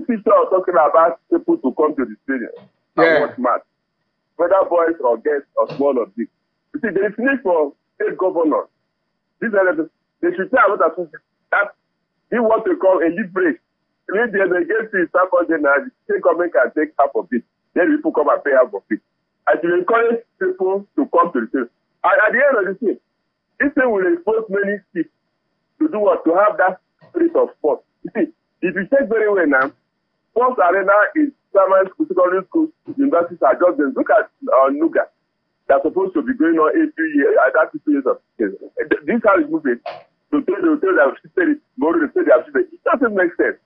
picture of talking about people to come to the stadium and watch match, whether boys or girls or small or big. You see, there is need for state governors. They should say about that he wants to call a lead break. If there's a game to start on the night, the state government can take half of it. Then people come and pay half of it. I should encourage people to come to the stadium. And at the end of the day, this thing will expose many kids to do what? To have that spirit of sport. You see, if you check very well now, sports arena is primary school, secondary school, universities are just them. Look at Nuga. That's supposed to be going on every year. That's 2 years of this. This how it's moving. To tell they have shifted it, tomorrow they say they have shifted it. It doesn't make sense.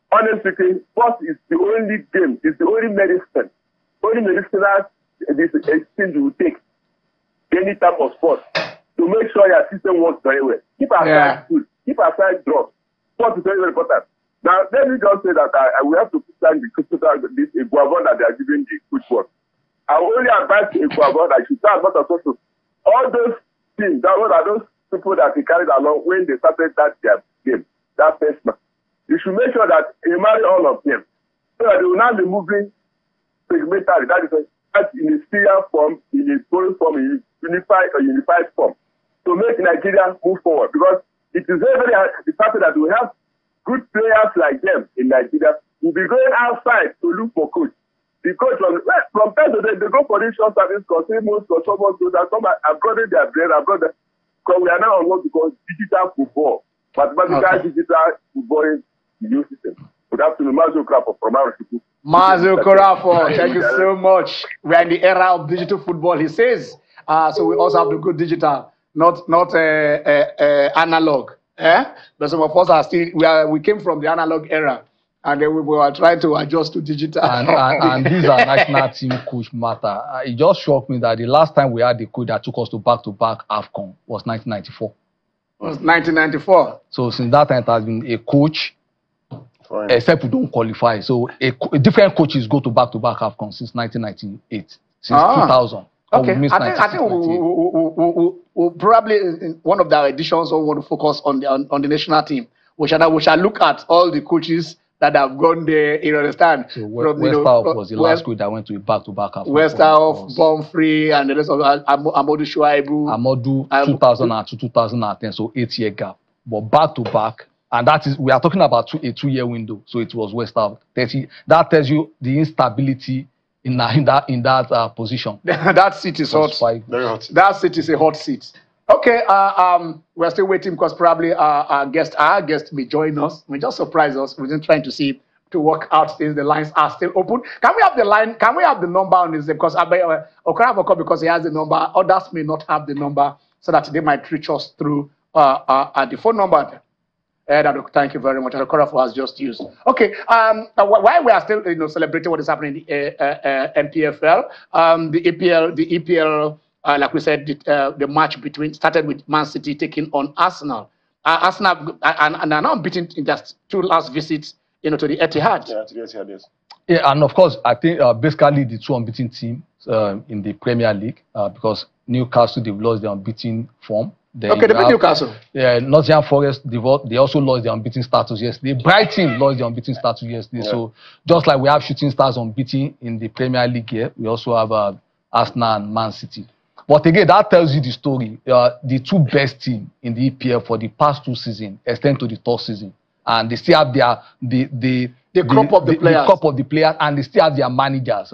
Honestly, sports is the only game, it's the only medicine. Only medicinal thing you will take any type of sport to make sure your system works very well. Keep aside food, keep aside drugs. Sport is very, very important. Now, let me just say that we have to thank the this Iguavon that they are giving the football. I only advise Iguavon that you start not also all those things, that are those people that they carried along when they started that their game, that first match. You should make sure that you marry all of them so that they will not be moving segmentally. That is in a serial form, in a foreign form, in a unified form to make Nigeria move forward. Because it is very, very important that we have good players like them in Nigeria. We'll be going outside to look for coach. The coach from time to day, they go for this short service, most or someone goes and come and brother their brain, brother. Because we are now on what we call digital football. Mathematical digital football new system. Good afternoon, Mazu Okorafo from Arochukwu. Mazu Okorafo, thank you so much. We are in the era of digital football, he says. So we also have to go digital, not analog. But some of us are still, we came from the analog era, and then we were trying to adjust to digital. And these are national team coach matter. It just shocked me that the last time we had the coach that took us to back-to-back AFCON was 1994. It was 1994. So since that time, it has been a coach. Except we don't qualify. So different coaches go to back-to-back AFCON since 1998, since 2000. Okay, I think we'll probably in one of the editions we want to focus on the national team. We shall look at all the coaches that have gone there. You understand? So Westerhoff was the last coach that went to a back-to-back AFCON. Westerhoff, Bonfrey, and the rest of Amadou Shuaibu. Amadou 2002, 2010, so 8-year gap. But back-to-back, And that is, we are talking about a 2-year window. So it was West Ham. That tells you the instability in that position. That seat is hot. Very hot. That seat is a hot seat. Okay, we're still waiting because probably our guest may join us. We just surprise us. We're just trying to work out things. The lines are still open. Can we have the line? Can we have the number on this? Because because he has the number. Others may not have the number, so that they might reach us through the phone number. Thank you very much. Okorafor has just used. Okay. While we are still celebrating what is happening in the NPFL, the EPL. Like we said, the match started with Man City taking on Arsenal. Arsenal and are now beaten in just 2 last visits, to the Etihad. Yeah, to the Etihad, yes. Yeah, and of course, I think basically the 2 unbeaten teams in the Premier League, because Newcastle, they've lost their unbeaten form. They beat Newcastle. Yeah, Nottingham Forest, they also lost their unbeaten status yesterday. Brighton lost their unbeaten status yesterday. Yeah. So just like we have Shooting Stars unbeaten in the Premier League here, we also have Arsenal and Man City. But again, that tells you the story. The 2 best teams in the EPL for the past 2 seasons extend to the 3rd season, and they still have the crop of the players, and they still have their managers.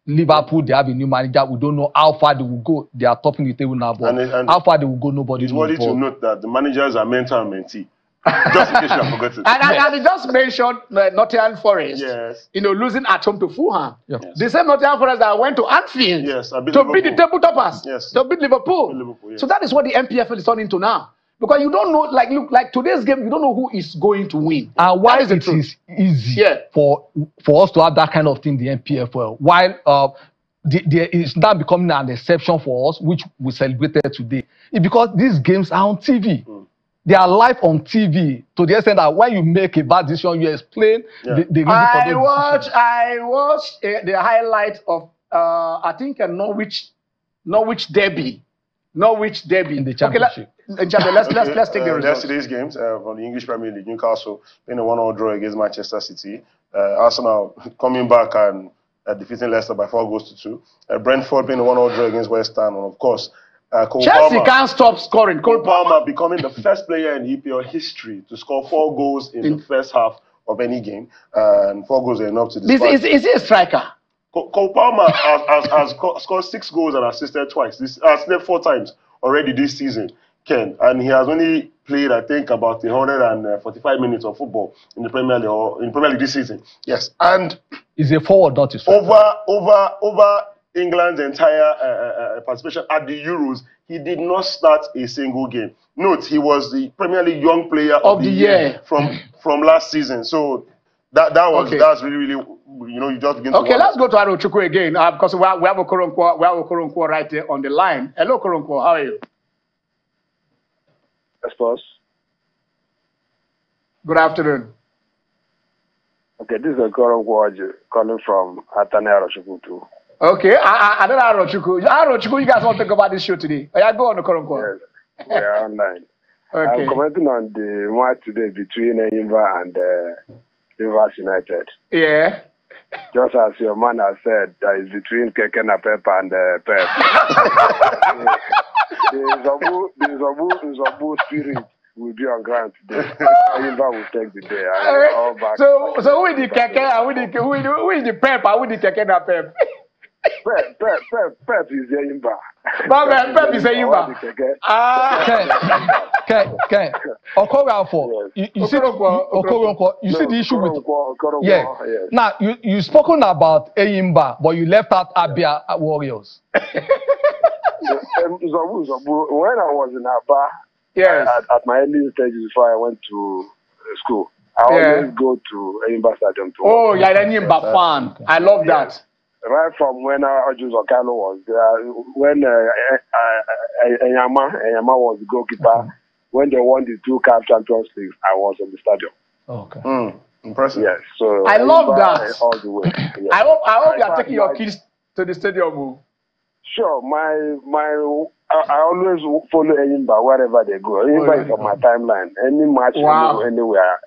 Liverpool, they have a new manager. We don't know how far they will go. They are topping the table now, but how far they will go, nobody knows. It's worthy to note that the managers are mentor and mentee. Just in case you have forgotten. And he just mentioned Nottingham Forest. Yes. Losing at home to Fulham. Yes. The same Nottingham Forest that went to Anfield. Yes, to beat the table toppers. Yes. To beat Liverpool. Yes. So that is what the NPFL is turning into now. Because you don't know, like today's game, you don't know who is going to win. And why it is easy for us to have that kind of thing in the NPFL, while it's now becoming an exception for us, which we celebrated today, it's because these games are on TV. They are live on TV to the extent that when you make a bad decision, you explain the reason for those I watched the highlight of I think a Norwich derby in the Championship. Let's take the results. Yesterday's games from the English Premier League. Newcastle in a 1-1 draw against Manchester City. Arsenal coming back and defeating Leicester by 4 goals to 2. Brentford being a 1-1 draw against West Ham, and of course. Chelsea can't stop scoring. Cole Palmer becoming the first player in EPL history to score 4 goals in the first half of any game, and 4 goals are enough to disqualify. Is he a striker? Cole Palmer has scored 6 goals and assisted twice. Assisted 4 times already this season, Ken, and he has only played, I think, about 145 minutes of football in the Premier League this season. Yes, and he's a forward, not a striker. Over England's entire participation at the Euros, he did not start a single game. Note, he was the Premier League Young Player of the Year from last season. So that's really you just begin to wonder. Let's go to Arochukwu again because we have Okoronkwo right there on the line. Hello, Okoronkwo, how are you? Yes, boss. Good afternoon. Okay, this is Okoronkwo calling from Atane Arochukwu too. Okay, I don't know Arochukwu, you guys want to talk about this show today? Go on, Okoronkwo. Yes, we are online. Okay. I'm commenting on the match today between Enyimba and Rivers United. Yeah. Just as your man has said, that is between Keke Napep and Pep. The Zobu spirit will be on ground today. Enyimba will take the day. All back. So who is the Keke and who is the Pep and who is the Keke Napep? Pep is Enyimba. Pep is Enyimba. Okay. Okorafor, you see the issue with yes. Now you spoken about Enyimba, but you left out Abia Warriors. Zobu. When I was in Aba, yes, at my early stages before I went to school, I always go to Enyimba Stadium to watch. You're an Enyimba fan. I love that. Right from when Ojus Okalo was there, when Enyama was the goalkeeper, when they won the 2 CAF Champions League, I was in the stadium. Okay. Impressive. Yes. So I love that. All the way. Yes. I hope you are taking your kids to the stadium. Sure. I always follow Enyimba wherever they go. Enyimba is on my timeline. Any match anywhere.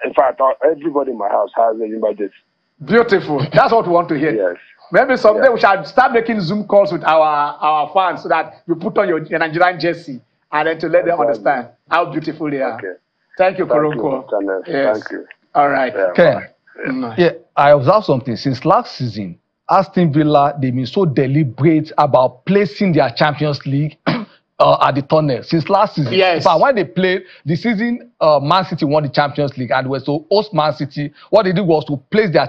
In fact, everybody in my house has Enyimba jersey. Beautiful. That's what we want to hear. Yes. Maybe someday we shall start making Zoom calls with our fans so that you put on your Nigerian jersey and then to let them understand how beautiful they are. Okay. Thank you, Koroko. Yes. Thank you. All right. Ken, I observed something. Since last season, Aston Villa, they've been so deliberate about placing their Champions League at the tunnel since last season. Yes. But when they played the season, Man City won the Champions League and were to host Man City. What they did was to place their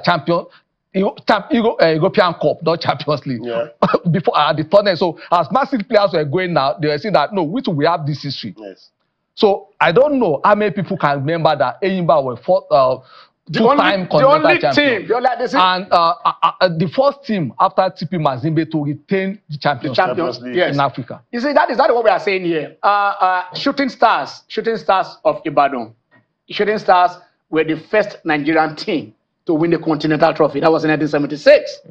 European Cup, not Champions League, before at the tunnel. So as Man City players were going now, they were saying that no, we have this history. Yes. So I don't know how many people can remember that Enyimba were two-time continental champion. And the first team after TP Mazembe to retain the Champions League in Africa. You see, that is what we are saying here. Shooting Stars of Ibadan. Shooting Stars were the first Nigerian team to win the Continental Trophy. That was in 1976.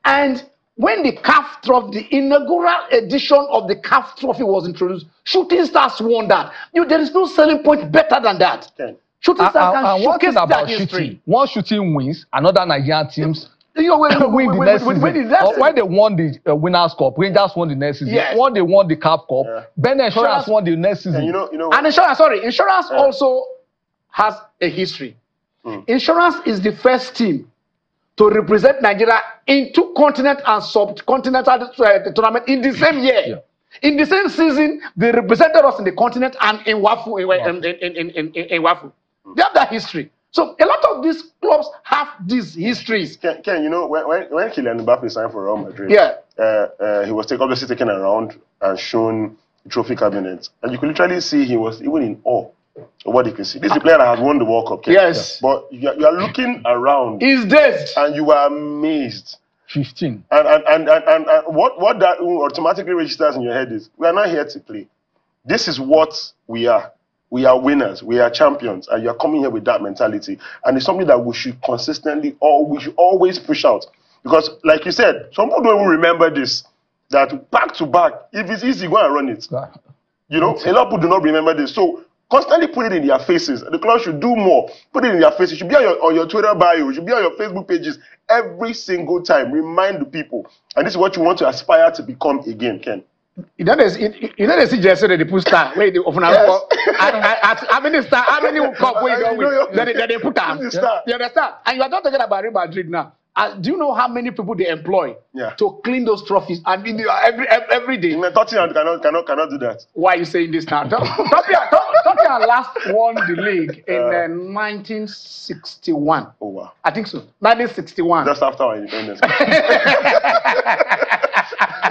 And when the CAF Trophy, the inaugural edition of the CAF Trophy was introduced, Shooting Stars won that. There is no selling point better than that. Okay. Shooting Stars can showcase that history. One shooting wins, another Nigerian teams win the next season. When they won the Winners' Cup, Rangers won the next season. Yes. When they won the CAF Cup, Ben Insurance won the next season. And Insurance also has a history. Insurance is the first team to represent Nigeria in two continent and subcontinental tournament in the same year. Yeah. In the same season, they represented us in the continent and in Wafu. In Wafu. They have that history. So a lot of these clubs have these histories. Ken, when Kylian Mbappe signed for Real Madrid, he was obviously taken around and shown the trophy cabinet. And you could literally see he was even in awe of what he could see. This is the player that has won the World Cup. Ken. Yes. But you are looking around. He's dead. And you are amazed. 15. And what that automatically registers in your head is, we are not here to play. This is what we are. We are winners. We are champions. And you are coming here with that mentality. And it's something that we should consistently, or we should always push out. Because, like you said, some people don't even remember this. That back to back, if it's easy, go and run it. You know, a lot of people do not remember this. So, constantly put it in their faces. The club should do more. Put it in their faces. It should be on your Twitter bio. It should be on your Facebook pages. Every single time. Remind the people. And this is what you want to aspire to become again, Ken. You know they see just they put star. Wait, how many star? How many cup we go with? They put down. You understand? And you are not talking about Real Madrid now. Do you know how many people they employ to clean those trophies? And every day. Tottenham cannot do that. Why are you saying this now? Tottenham last won the league in 1961. Oh wow! I think so. 1961. Just after our independence.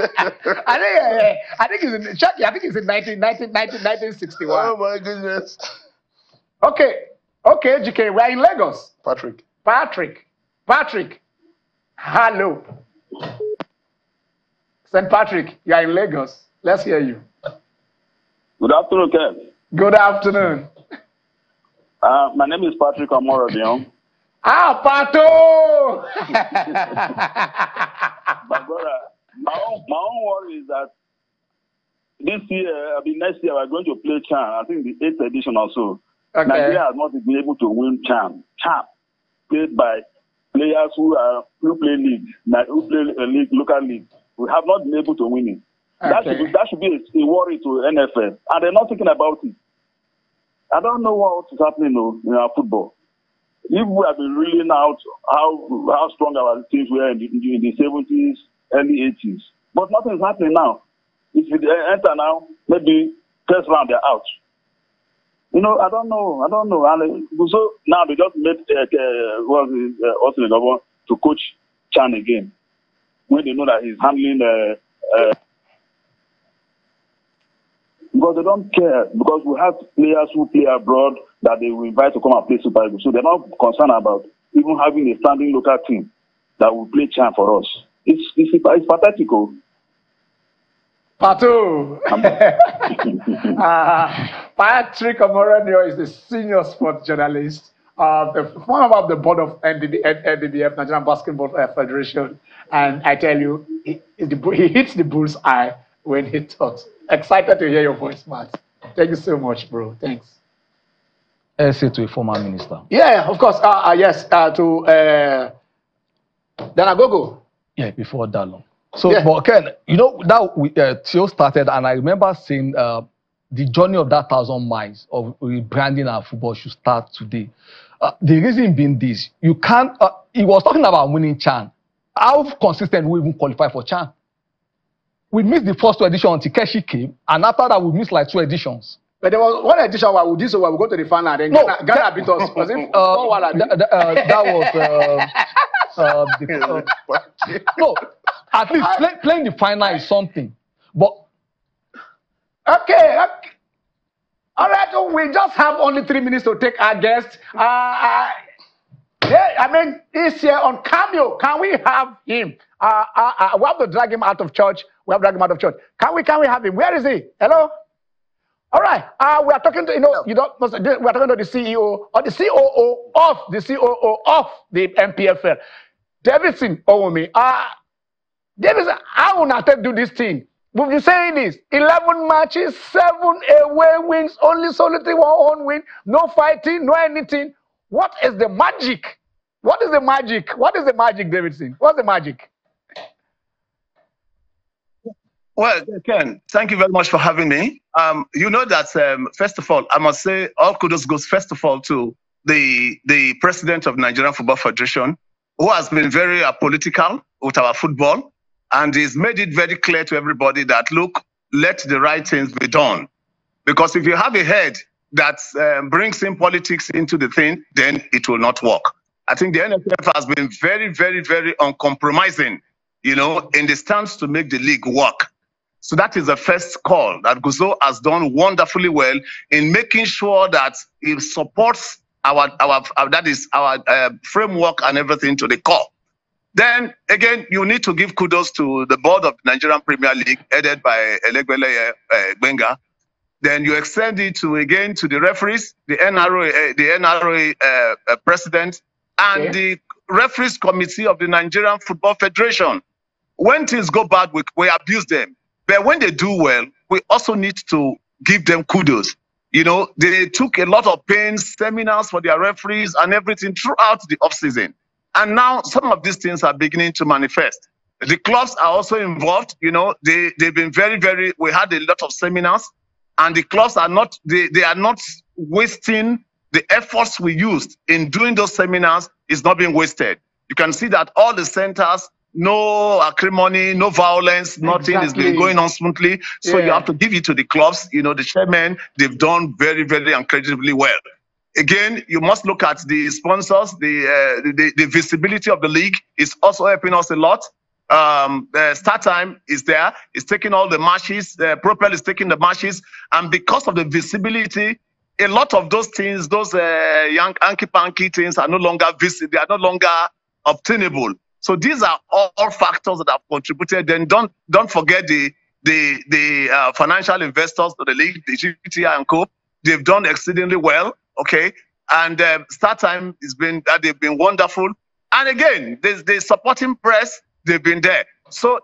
I think it's in Chucky. I think it's in 1961. Oh my goodness. Okay, GK, we're in Lagos. Patrick. Hello. St. Patrick, you are in Lagos. Let's hear you. Good afternoon, Ken. Good afternoon. My name is Patrick Amorodion. Pato! My brother, my own worry is that this year, next year, we're going to play CHAN. I think the 8th edition or so. Okay. Nigeria has not been able to win CHAN. CHAN, played by players who play league, who play a league, local league. We have not been able to win it. Okay. That should be a worry to NFL, and they're not thinking about it. I don't know what is happening in our football. If we have been reeling out how strong our teams were in the 70s, early 80s, but nothing is happening now. If we enter now, maybe first round they're out. I don't know. And so now they just made Austin to coach CHAN again, when they know that he's handling because they don't care, because we have players who play abroad that they will invite to come and play Super Eagles. So they're not concerned about even having a standing local team that will play CHAN for us. It's pathetic. Patu! Patrick Amoranio is the senior sports journalist, one of the board of NDBF, Nigerian Basketball Federation. And I tell you, he hits the bull's eye when he talks. Excited to hear your voice, Matt. Thank you so much, bro. Thanks. Essay to a former minister. Yeah, of course. Yes, to Danagogo. Yeah, before that long. So, but Ken, that Theo started, and I remember seeing the journey of that 1,000 miles of rebranding our football should start today. The reason being this, you can't, he was talking about winning CHAN. How consistent we even qualify for CHAN? We missed the first 2 editions until Keshi came, and after that we missed like 2 editions. But there was 1 edition where we did so where we go to the final and then Ghana beat us. Was it? That was no. At least playing the final is something. But okay. All right, we just have only 3 minutes to take our guest. Yeah, I mean, he's here on Cameo. Can we have him? We have to drag him out of church. Can we have him? Where is he? Hello? All right. We are talking to, we are talking to the CEO or the COO of the NPFL. Davidson Owomi. Davidson, how will I do this thing? We've been saying this. 11 matches, 7 away wins, only solitary 1 home win, no fighting, no anything. What is the magic? What is the magic, Davidson? What's the magic? Well, Ken, thank you very much for having me. You know that, first of all, I must say all kudos goes first of all to the president of Nigerian Football Federation, who has been very political with our football, and he's made it very clear to everybody that, look, let the right things be done. Because if you have a head that brings in politics into the thing, then it will not work. I think the NPFL has been very, very, very uncompromising, in the stance to make the league work. So that is the first call that Guzo has done wonderfully well in making sure that it supports our framework and everything to the core. Then again, you need to give kudos to the board of the Nigerian Premier League, headed by Elegbele Gbenga. Then you extend it to the referees, the NRA president, and the referees committee of the Nigerian Football Federation. When things go bad, we abuse them. But when they do well, we also need to give them kudos. They took a lot of pains, seminars for their referees and everything throughout the off-season. And now some of these things are beginning to manifest. The clubs are also involved. They've been very, very, we had a lot of seminars, and the clubs are not, they are not wasting the efforts we used in doing those seminars is not being wasted. You can see that all the centers, no acrimony, no violence, nothing has been going on smoothly. So you have to give it to the clubs. The chairmen, they've done very, very incredibly well. Again, you must look at the sponsors. The visibility of the league is also helping us a lot. Start Time is there. It's taking all the matches. Propel is taking the matches. And because of the visibility, a lot of those things, those young hanky-panky things are no longer visible. They are no longer obtainable. So these are all factors that have contributed. Then don't forget the financial investors of the league, the GTI and Co. They've done exceedingly well. Okay, and Start Time they've been wonderful. And again, the supporting press, they've been there. So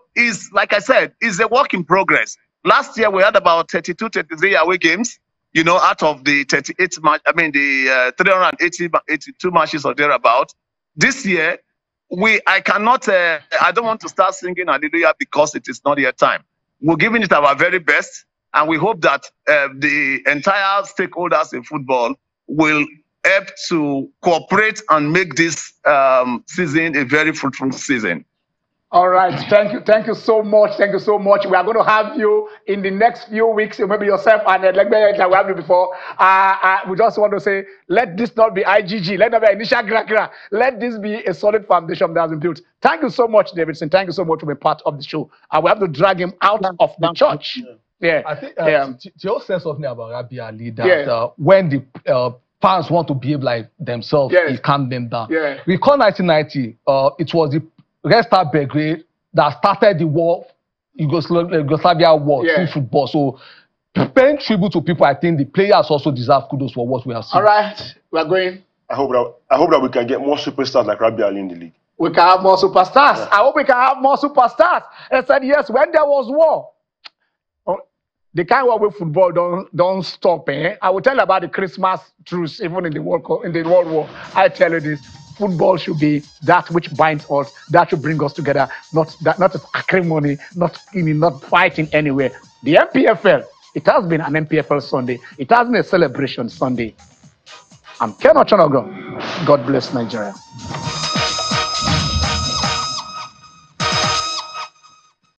like I said, it's a work in progress. Last year we had about 32, 33 away games. Out of the 38 match, the 382 matches or thereabout. This year, I don't want to start singing hallelujah because it is not yet time. We're giving it our very best, and we hope that the entire stakeholders in football will help to cooperate and make this season a very fruitful season. All right. Thank you so much. We are going to have you in the next few weeks. Maybe yourself and like we have you before. We just want to say, let this not be IGG. Let not be initial gra. Let this be a solid foundation that has been built. Thank you so much, Davidson. Thank you so much for being part of the show. We have to drag him out of the church. Yeah. I think Theo said something about Rabiu that when the fans want to behave like themselves, he calmed them down. Yeah. Recall 1990, it was the Red Star Belgrade that started the war, Yugoslavia war through football. So paying tribute to people, I think the players also deserve kudos for what we have seen. All right, we are going. I hope that we can get more superstars like Rabiu in the league. We can have more superstars. Yeah. I hope we can have more superstars. I said yes when there was war. The kind of way football don't stop. I will tell you about the Christmas truce, even in the World War. I tell you this. Football should be that which binds us, that should bring us together, not acrimony, not fighting anywhere. The NPFL It has been an NPFL Sunday. It has been a celebration Sunday. I'm Ken Ochonogo. God bless Nigeria.